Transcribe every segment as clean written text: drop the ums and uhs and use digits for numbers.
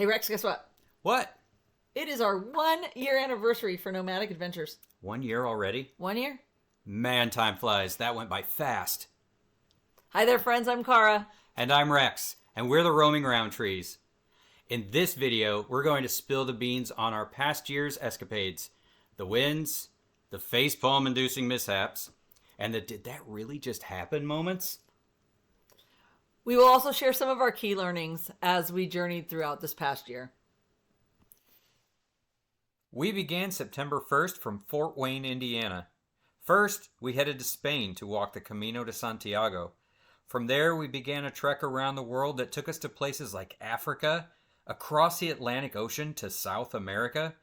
Hey Rex, guess what? What? It is our 1 year anniversary for Nomadic Adventures. 1 year already? 1 year? Man, time flies. That went by fast. Hi there, friends. I'm Cara. And I'm Rex, and we're the roaming Rountrees. In this video, we're going to spill the beans on our past year's escapades. The wins, the facepalm-inducing mishaps, and the did that really just happen moments? We will also share some of our key learnings as we journeyed throughout this past year. We began September 1st from Fort Wayne, Indiana. First, we headed to Spain to walk the Camino de Santiago. From there, we began a trek around the world that took us to places like Africa, across the Atlantic Ocean to South America,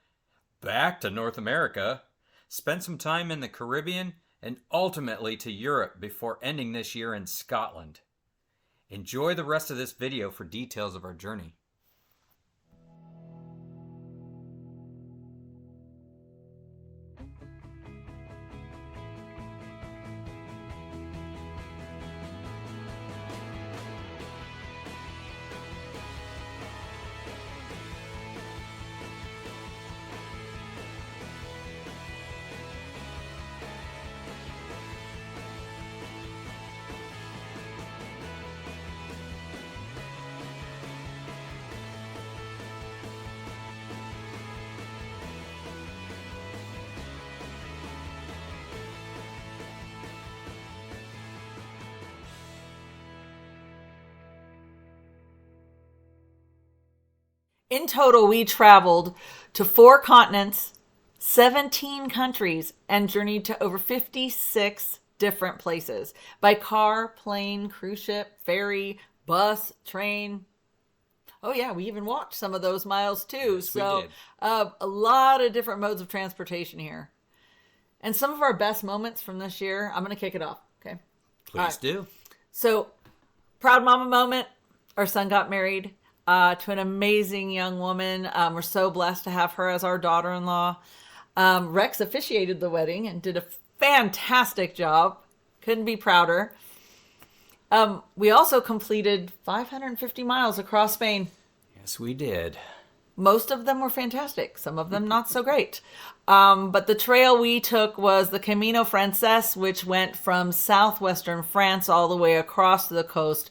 back to North America, spent some time in the Caribbean, and ultimately to Europe before ending this year in Scotland. Enjoy the rest of this video for details of our journey. In total, we traveled to 4 continents, 17 countries, and journeyed to over 56 different places by car, plane, cruise ship, ferry, bus, train. Oh yeah, we even walked some of those miles too. Yes, so we did. A lot of different modes of transportation here. And some of our best moments from this year, I'm going to kick it off. Okay. Please do. So, proud mama moment. Our son got married to an amazing young woman. We're so blessed to have her as our daughter-in-law. Rex officiated the wedding and did a fantastic job. Couldn't be prouder. We also completed 550 miles across Spain. Yes, we did. Most of them were fantastic. Some of them not so great. But the trail we took was the Camino Frances, which went from southwestern France all the way across the coast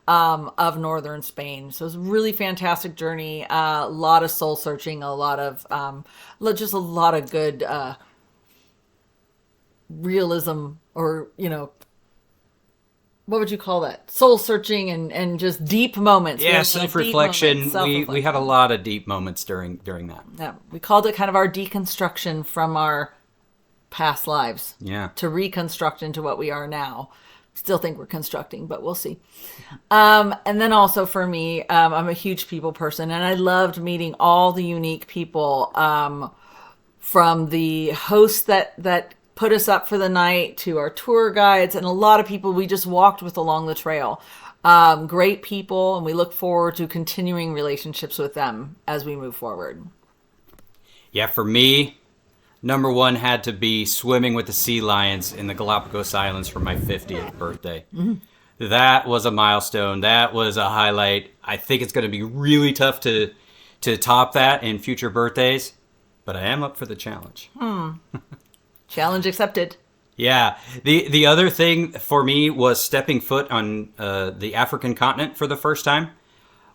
of northern Spain. So it was a really fantastic journey. A lot of soul searching, a lot of just a lot of good realism, or what would you call that? Soul searching and just deep moments. Yeah, self-reflection. We had a lot of deep moments during that. Yeah, we called it kind of our deconstruction from our past lives. Yeah. To reconstruct into what we are now. Still think we're constructing, but we'll see. And then also for me, I'm a huge people person, and I loved meeting all the unique people, from the hosts that put us up for the night to our tour guides, and a lot of people we just walked with along the trail. Great people, and we look forward to continuing relationships with them as we move forward. Yeah, for me, number one had to be swimming with the sea lions in the Galapagos Islands for my 50th birthday. Mm-hmm. That was a milestone. That was a highlight. I think it's going to be really tough to top that in future birthdays, but I am up for the challenge. Challenge accepted. Yeah. The other thing for me was stepping foot on the African continent for the first time.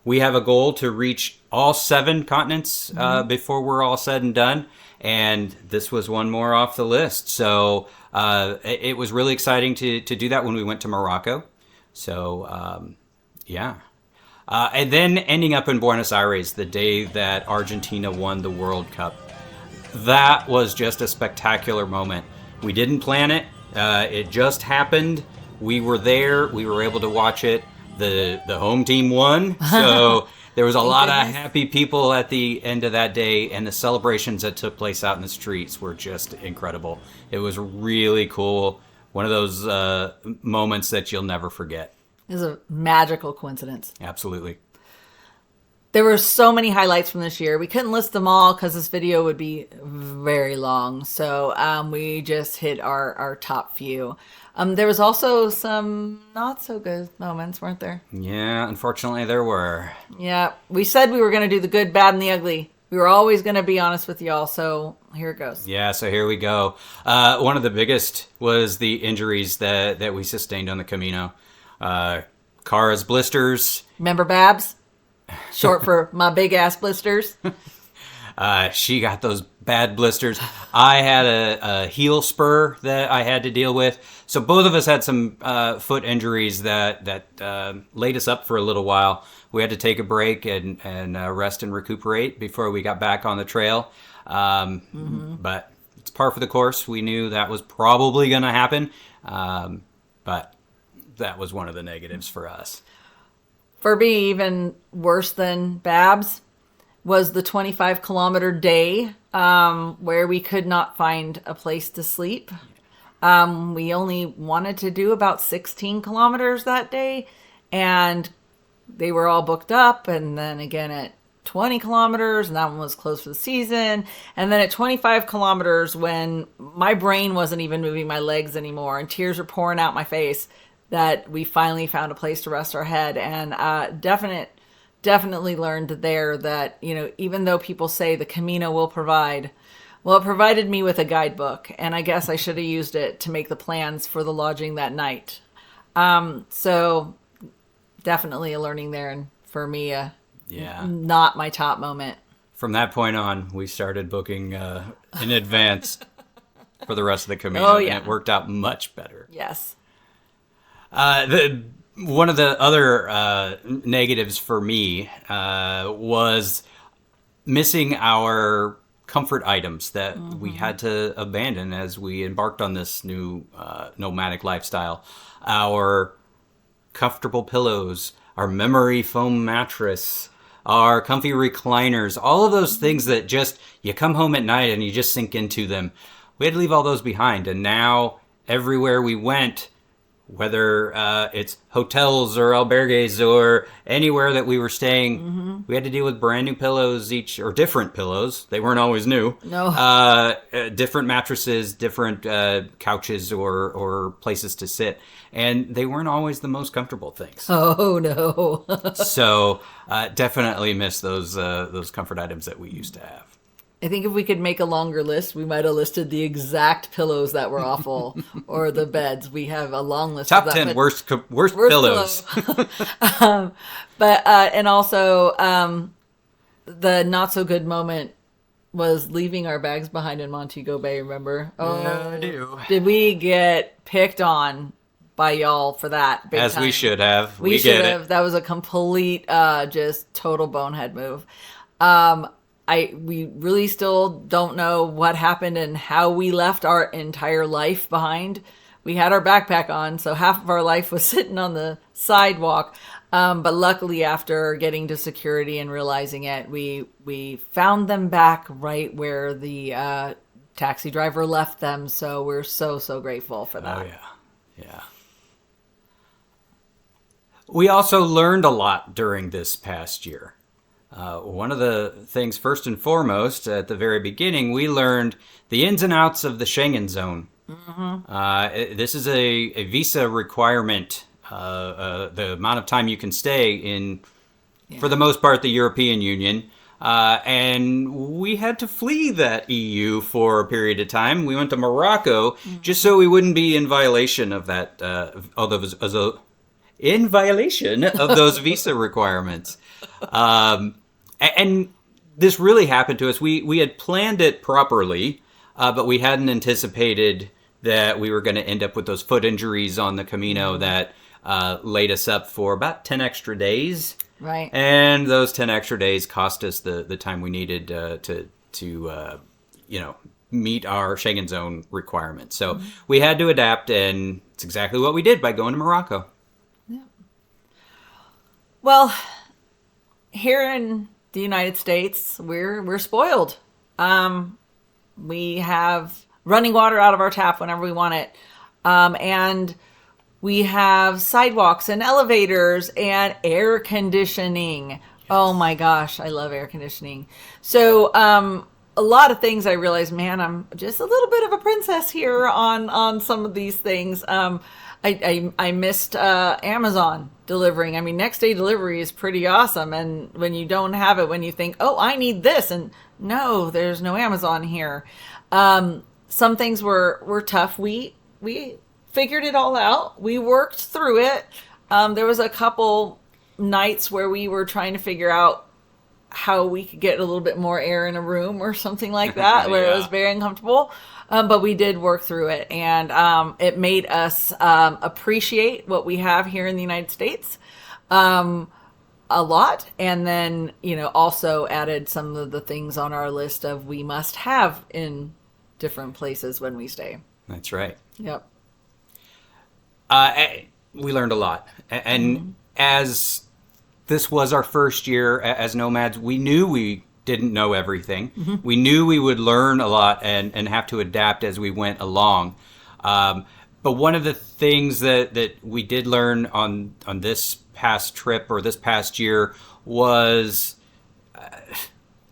We have a goal to reach all 7 continents before we're all said and done. And this was one more off the list. So it was really exciting to do that when we went to Morocco. So, yeah. And then ending up in Buenos Aires the day that Argentina won the World Cup. That was just a spectacular moment. We didn't plan it. It just happened. We were there. We were able to watch it. The home team won. So there was a lot of happy people at the end of that day, and the celebrations that took place out in the streets were just incredible. It was really cool. One of those moments that you'll never forget. It was a magical coincidence. Absolutely. There were so many highlights from this year. We couldn't list them all because this video would be very long. So we just hit our top few. There was also some not so good moments, weren't there? Yeah, unfortunately there were. Yeah, we said we were going to do the good, bad, and the ugly. We were always going to be honest with y'all, so here it goes. Yeah, so here we go. One of the biggest was the injuries that we sustained on the Camino. Kara's blisters. Remember Babs? Short for my big ass blisters. She got those bad blisters. I had a heel spur that I had to deal with. So both of us had some foot injuries that laid us up for a little while. We had to take a break and rest and recuperate before we got back on the trail. But it's par for the course. We knew that was probably going to happen. But that was one of the negatives for us. For me, even worse than Babs was the 25-kilometer day where we could not find a place to sleep. We only wanted to do about 16 kilometers that day, and they were all booked up. And then again at 20 kilometers, and that one was closed for the season. And then at 25 kilometers, when my brain wasn't even moving my legs anymore and tears were pouring out my face, that we finally found a place to rest our head. And definitely learned there that, you know, even though people say the Camino will provide, well, it provided me with a guidebook, and I guess I should have used it to make the plans for the lodging that night. So definitely a learning there, and for me, not my top moment. From that point on, we started booking in advance for the rest of the Camino, Oh, yeah. and it worked out much better. Yes. One of the other negatives for me was missing our comfort items that we had to abandon as we embarked on this new nomadic lifestyle. Our comfortable pillows, our memory foam mattress, our comfy recliners, all of those things that just, you come home at night and you just sink into them. We had to leave all those behind, and now everywhere we went, whether it's hotels or albergues or anywhere that we were staying, we had to deal with brand new pillows each, or different pillows. They weren't always new. No. Different mattresses, different couches or places to sit. And they weren't always the most comfortable things. Oh, no. So definitely miss those comfort items that we used to have. I think if we could make a longer list, we might have listed the exact pillows that were awful, or the beds. We have a long list. Top of that, 10 worst pillows. But and also the not so good moment was leaving our bags behind in Montego Bay. Remember? Oh, Yeah, I do. Did we get picked on by y'all for that? Big As time? we should have. We get should it. have. That was a complete, just total bonehead move. We really still don't know what happened and how we left our entire life behind. We had our backpack on, so half of our life was sitting on the sidewalk. But luckily, after getting to security and realizing it, we found them back right where the taxi driver left them. So we're so grateful for that. Oh, yeah. We also learned a lot during this past year. One of the things, first and foremost, at the very beginning, we learned the ins and outs of the Schengen zone. This is a visa requirement, the amount of time you can stay in, for the most part, the European Union. And we had to flee that EU for a period of time. We went to Morocco just so we wouldn't be in violation of that, in violation of those visa requirements. And this really happened to us. We had planned it properly, but we hadn't anticipated that we were going to end up with those foot injuries on the Camino that laid us up for about 10 extra days. Right. And those 10 extra days cost us the time we needed to meet our Schengen zone requirements. So we had to adapt, and it's exactly what we did by going to Morocco. Yeah. Well, here in the United States, we're spoiled. We have running water out of our tap whenever we want it. And we have sidewalks and elevators and air conditioning. Yes. Oh my gosh, I love air conditioning. So a lot of things I realized, man, I'm just a little bit of a princess here on some of these things. I missed Amazon delivering. I mean, next day delivery is pretty awesome. And when you don't have it, when you think, oh, I need this, and no, there's no Amazon here. Some things were tough. We figured it all out. We worked through it. There was a couple nights where we were trying to figure out how we could get a little bit more air in a room or something like that, where it was very uncomfortable. But we did work through it, and it made us appreciate what we have here in the United States a lot. And then, also added some of the things on our list of we must have in different places when we stay. That's right. Yep. We learned a lot. And as this was our first year as nomads, we knew we didn't know everything. We knew we would learn a lot and have to adapt as we went along. But one of the things that we did learn on this past trip or this past year was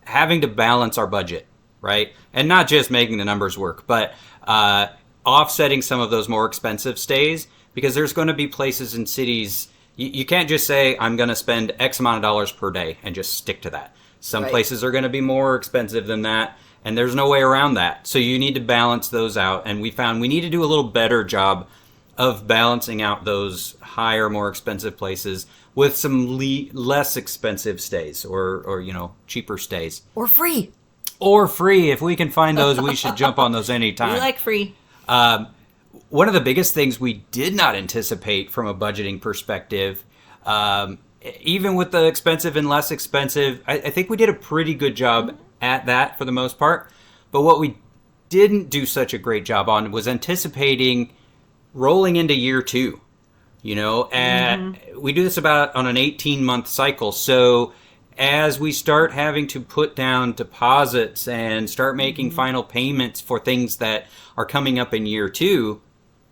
having to balance our budget, right? And not just making the numbers work, but offsetting some of those more expensive stays, because there's going to be places and cities. You can't just say, I'm going to spend X amount of dollars per day and just stick to that. Some places are going to be more expensive than that, and there's no way around that. So you need to balance those out, and we found we need to do a little better job of balancing out those higher, more expensive places with some less expensive stays or cheaper stays. Or free. Or free. If we can find those, we should jump on those anytime. We like free. One of the biggest things we did not anticipate from a budgeting perspective, even with the expensive and less expensive, I think we did a pretty good job at that for the most part. But what we didn't do such a great job on was anticipating rolling into year 2. And we do this about on an 18-month cycle. So as we start having to put down deposits and start making final payments for things that are coming up in year 2,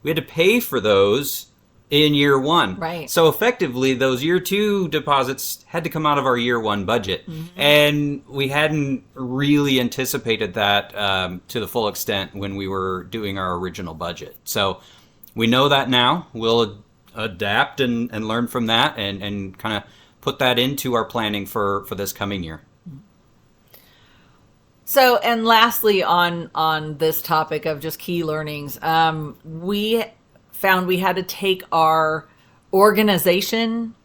we had to pay for those in year 1. Right. So effectively, those year 2 deposits had to come out of our year 1 budget. And we hadn't really anticipated that to the full extent when we were doing our original budget. So we know that now. We'll adapt and learn from that and kind of put that into our planning for this coming year. So, and lastly on this topic of just key learnings, we found we had to take our organization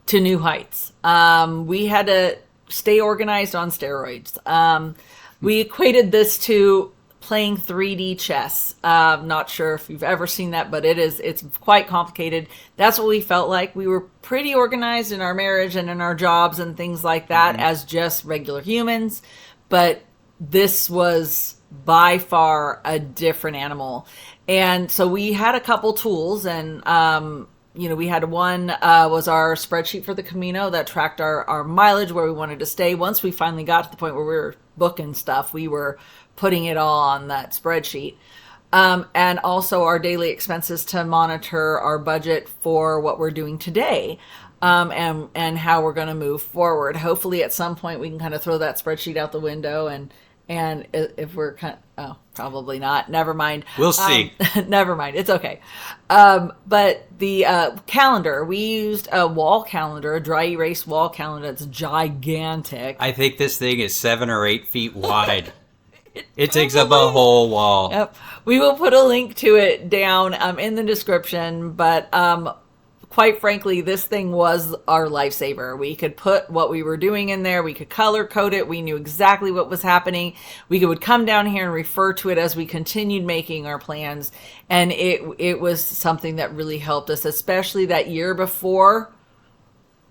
to new heights. We had to stay organized on steroids. We equated this to playing 3D chess. Not sure if you've ever seen that, but it's quite complicated. That's what we felt like. We were pretty organized in our marriage and in our jobs and things like that as just regular humans, but this was by far a different animal. And so we had a couple tools, and we had one was our spreadsheet for the Camino that tracked our mileage, where we wanted to stay. Once we finally got to the point where we were booking stuff, we were putting it all on that spreadsheet. And also our daily expenses to monitor our budget for what we're doing today. And how we're going to move forward. Hopefully at some point we can kind of throw that spreadsheet out the window, and if we're probably not, never mind. We'll see. Never mind. It's okay. But the calendar, we used a wall calendar, a dry erase wall calendar. It's gigantic. I think this thing is 7 or 8 feet wide. It takes up a whole wall. Yep. We will put a link to it down in the description, but quite frankly, this thing was our lifesaver. We could put what we were doing in there. We could color code it. We knew exactly what was happening. We would come down here and refer to it as we continued making our plans. And it was something that really helped us, especially that year before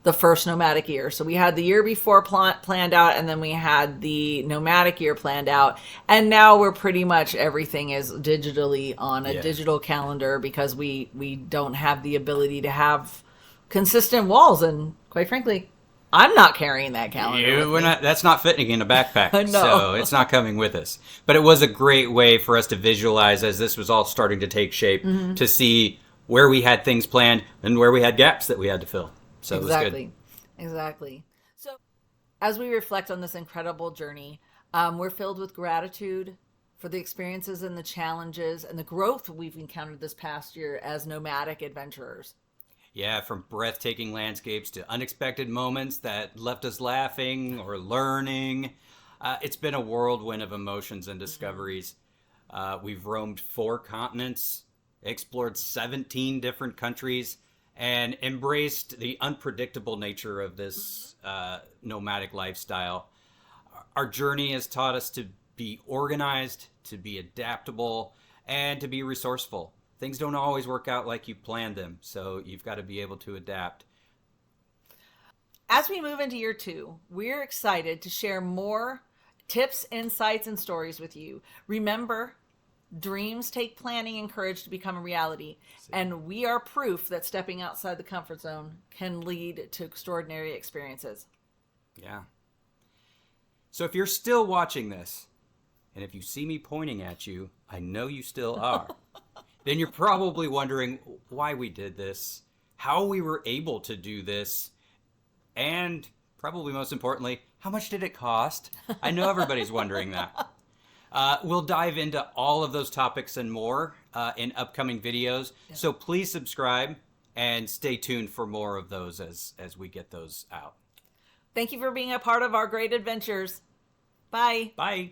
the first nomadic year. So we had the year before planned out, and then we had the nomadic year planned out. And now we're pretty much everything is digitally on a digital calendar, because we don't have the ability to have consistent walls. And quite frankly, I'm not carrying that calendar. That's not fitting in a backpack. No. So it's not coming with us. But it was a great way for us to visualize, as this was all starting to take shape, to see where we had things planned and where we had gaps that we had to fill. So exactly. So as we reflect on this incredible journey, We're filled with gratitude for the experiences and the challenges and the growth we've encountered this past year as nomadic adventurers. Yeah, from breathtaking landscapes to unexpected moments that left us laughing or learning. It's been a whirlwind of emotions and discoveries. We've roamed 4 continents, explored 17 different countries, and embraced the unpredictable nature of this nomadic lifestyle. Our journey has taught us to be organized, to be adaptable, and to be resourceful. Things don't always work out like you planned them, so you've got to be able to adapt. As we move into year 2, we're excited to share more tips, insights, and stories with you. Remember, dreams take planning and courage to become a reality, and we are proof that stepping outside the comfort zone can lead to extraordinary experiences. Yeah. So if you're still watching this, and if you see me pointing at you, I know you still are, then you're probably wondering why we did this, how we were able to do this, and probably most importantly, how much did it cost? I know everybody's wondering that. We'll dive into all of those topics and more in upcoming videos. Yeah. So please subscribe and stay tuned for more of those as we get those out. Thank you for being a part of our great adventures. Bye. Bye.